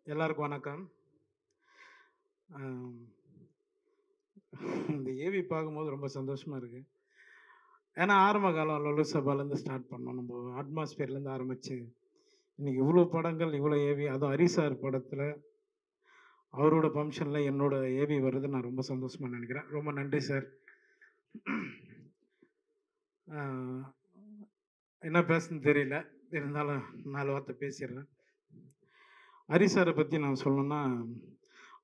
எல்லாருக்கும் வணக்கம். அ இந்த ஏவி பார்க்கும்போது ரொம்ப சந்தோஷமா இருக்கு. ஏன்னா ஆரம்ப காலம் லொல்லு சபாலேருந்து ஸ்டார்ட் பண்ணோம். நம்ம அட்மாஸ்பியர்லேருந்து ஆரம்பிச்சு, இன்னைக்கு இவ்ளோ படங்கள், இவ்ளோ ஏவி அதுவும் ஹரி சார் படத்தில, அவரோட ஃபங்ஷன்ல என்னோட ஏவி வருது நான் ரொம்ப சந்தோஷமா நெனைக்கிறேன். ரொம்ப நன்றி சார். அ என்ன பேசணும்னு தெரியல. இருந்தாலும் 4 வார்த்தை பேசிர்றேன். ஹரி சார பத்தி நான் சொல்லணும்னா,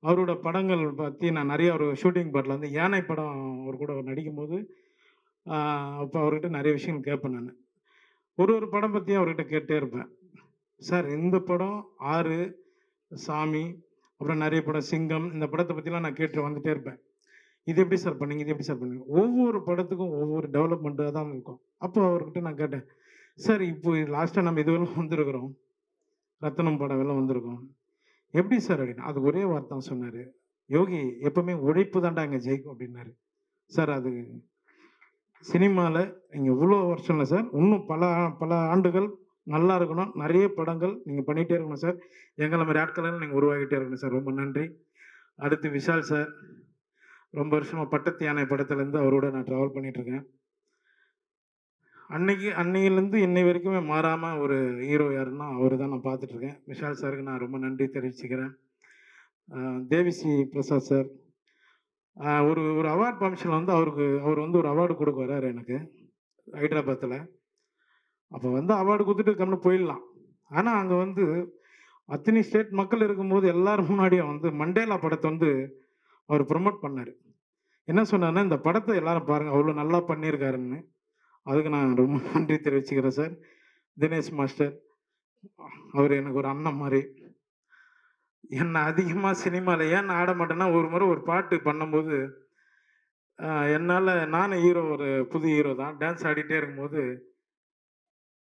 அவரோட படங்கள் பத்தி நான் நெறைய ஒரு ஷூட்டிங் படல வந்து யானை படம் அவர் கூட நடிக்கும்போது, ஆ அப்ப அவர்கிட்ட நெறைய விஷயங்கள் கேட்பேன் நானு. ஒரு ஒரு படம் பத்தியும் அவர்கிட்ட கேட்டே இருப்பேன். சார் இந்த படம் 6, சாமி, அப்புறம் நெறைய படம் சிங்கம், இந்த படத்த பத்திலாம் நான் கேட்டு வந்துட்டே இருப்பேன். இது எப்படி சார் பண்ணீங்க? இது எப்படி சார் பண்ணீங்க? ஒவ்வொரு படத்துக்கும் ஒவ்வொரு டெவலப்மெண்ட்டா தான் இருக்கும். அப்போ அவர்கிட்ட நான் கேட்டேன். சார் இப்போ லாஸ்ட்டா நம்ம இதுவெல்லாம் வந்திருக்கிறோம். ரத்தனம் படம் எல்லாம் வந்திருக்கோம். எப்படி சார் அப்படின்னு. அதுக்கு ஒரே வார்த்தை தான் சொன்னாரு. யோகி எப்பவுமே உழைப்பு தான்டா இங்க ஜெயிக்கும் அப்படின்னாரு. சார் அது சினிமால நீங்க இவ்வளோ வருஷம் இல்ல சார். இன்னும் பல பல ஆண்டுகள் நல்லா இருக்கணும். நெறைய படங்கள் நீங்க பண்ணிட்டே இருக்கணும் சார். எங்கள மாரி ஆட்கள நீங்க உருவாக்கிட்டே இருக்கணும் சார். ரொம்ப நன்றி. அடுத்து விஷால் சார். ரொம்ப வருஷமா பட்டத்து யானை படத்துலேருந்து அவரோட நான் ட்ராவல் பண்ணிட்டு இருக்கேன். அன்னையிலேருந்து இன்னை வரைக்குமே மாறாம ஒரு ஹீரோ யாருன்னா அவரு தான் நான் பார்த்துட்டு இருக்கேன். விஷால் சாருக்கு நான் ரொம்ப நன்றி தெரிவிச்சுக்கிறேன். தேவிஸ்ரீ பிரசாத் சார். ஒரு ஒரு அவார்ட் ஃபங்ஷன்ல வந்து அவர் வந்து ஒரு அவார்டு குடுக்க வராரு எனக்கு, ஹைதராபாத்ல. அப்ப வந்து அவார்டு குடுத்துட்டு கம்முனு போயிடலாம். ஆனா, அங்க வந்து அத்தனை ஸ்டேட் மக்கள் இருக்கும்போது எல்லாரும் முன்னாடியும் வந்து மண்டேலா படத்த வந்து அவர் ப்ரமோட் பண்ணாரு. என்ன சொன்னாருன்னா, "இந்த படத்த எல்லாரும் பாருங்க. அவ்ளோ நல்லா பண்ணியிருக்காருன்னு." அதுக்கு நான் ரொம்ப நன்றி தெரிவிச்சுக்கிறேன் சார். தினேஷ் மாஸ்டர், அவரு எனக்கு ஒரு அண்ணன் மாரி. என்ன அதிகமா சினிமால ஏன் நான் ஆட மாட்டேன்னா, ஒரு முறை ஒரு பாட்டு பண்ணும்போது, அ என்னால நானும் ஹீரோ ஒரு புது ஹீரோ தான். டான்ஸ் ஆடிட்டே இருக்கும்போது,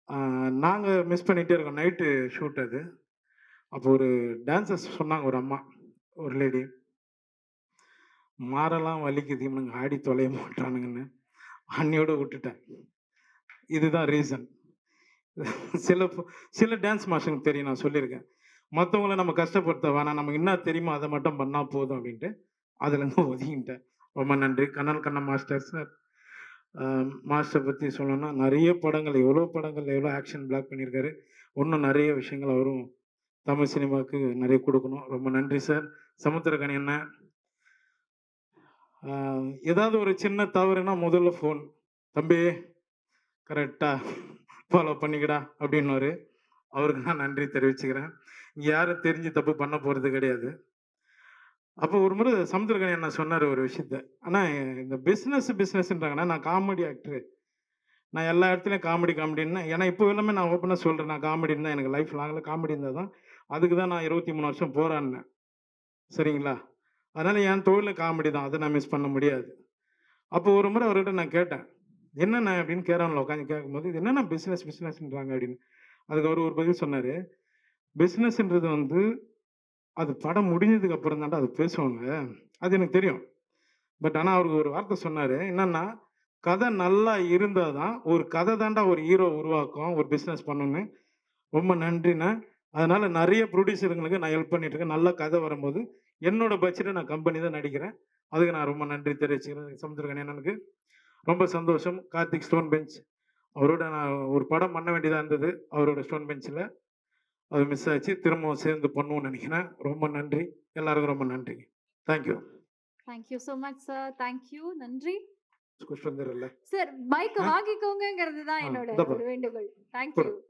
அ நாங்க மிஸ் பண்ணிட்டே இருக்கோம். நைட்டு ஷூட் அது. அப்போ ஒரு டான்சர்ஸ் சொன்னாங்க ஒரு அம்மா, ஒரு லேடி. "மாரெல்லாம் வலிக்குது, இவனுங்க ஆடி தொலைய மாட்றானுங்கன்னு." அன்னையோட விட்டுட்டேன். இதுதான் ரீசன். சில சில டான்ஸ் மாஸ்டருக்கு தெரியும் நான் சொல்லியிருக்கேன். மத்தவங்கள நம்ம கஷ்டப்படுத்த வேணாம். நமக்கு என்ன தெரியுமோ அத மட்டும் பண்ணா போதும் அப்டின்ட்டு, அதுலருந்து ஒதுங்கிட்டேன். ரொம்ப நன்றி. Kannan Kannan master sir. அ மாஸ்டர் பத்தி சொல்லணும்னா நெறைய படங்கள், எவ்வளோ படங்கள், எவ்வளோ ஆக்ஷன் பிளாக் பண்ணியிருக்காரு. இன்னும் நெறைய விஷயங்கள் அவரும் தமிழ் சினிமாவுக்கு நெறைய குடுக்கணும். ரொம்ப நன்றி சார். சமுத்திரக்கனி அண்ணன். அ ஏதாவது ஒரு சின்ன தவறுனா முதல்ல ஃபோன். "தம்பி கரெக்ட்டா ஃபாலோ பண்ணிக்கடா" அப்டின்னுவாரு. அவருக்கு நான் நன்றி தெரிவிச்சுக்கிறேன். இங்க யாரும் தெரிஞ்சு தப்பு பண்ண போறது கிடையாது. அப்போ ஒரு முறை சமுத்திரக்கனி அண்ணா சொன்னாரு ஒரு விஷயத்த. "அண்ணா இந்த பிசினஸ்ன்றாங்கண்ணா, நான் காமெடி ஆக்டரு. நான் எல்லா இடத்துலயும் காமெடின்னு ஏன்னா இப்போ எல்லாமே நான் ஓப்பனா சொல்றேன். நான் காமெடின்னு தான் எனக்கு லைஃப் லாங்ல காமெடி இருந்தா தான். அதுக்கு தான் நான் 23 வருஷம் போராடினேன். சரிங்களா? அதனால என் தொழிலே காமெடி தான். அத நான் மிஸ் பண்ண முடியாது." அப்போ ஒரு முறை அவர்கிட்ட நான் கேட்டேன். "என்னண்ணே?" அப்படின்னு கேரவன்ல உட்காந்து கேட்கும்போது, "இது என்னண்ணா பிசினஸ்ன்றாங்க" அப்படின்னு. அதுக்கு அவரு ஒரு பதில் சொன்னாரு. "பிசினஸ்ன்றது வந்து அது படம் முடிஞ்சதுக்கு அப்புறம் தான்டா அது பேசுவாங்க. அது எனக்கு தெரியும். பட் ஆனா அவருக்கு ஒரு வார்த்தை சொன்னாரு. என்னன்னா, கதை நல்லா இருந்தா தான் ஒரு கதை தான்டா ஒரு ஹீரோ உருவாக்கும். ஒரு பிசினஸ் பண்ணும்னு. ரொம்ப நன்றிண்ணே. அதனால நெறைய புரொடியூசருங்களுக்கு நான் ஹெல்ப் பண்ணிட்டு இருக்கேன். நல்ல கதை வரும்போது, என்னோட பட்ஜெட்ல நான் கம்பெனி தான் நடிக்கிறேன். அதுக்கு நான் ரொம்ப நன்றி தெரிவிச்சுக்கிறேன் சமுத்திரக்கனி அண்ணனுக்கு. ரொம்ப சந்தோஷம். Karthik stone bench. அவரோட நான் ஒரு படம் பண்ண வேண்டியதா இருந்தது. அவரோட ஸ்டோன் பெஞ்ச்ல. அது மிஸ் ஆச்சு. திரும்பவும் சேர்ந்து பண்ணுவோம்னு நெனைக்கிறேன். ரொம்ப நன்றி. எல்லாருக்கும் ரொம்ப நன்றி. Thank you. Thank you so much sir. Thank you. நன்றி. குஷ்வந்தர் இல்ல. சார் மைக்க ஆ, வாங்கிக்கோங்கங்கிறது தான் ஆ என்னோட இந்தா ஒரு பாரு. வேண்டுகோள். தேங்க் குடு. யூ.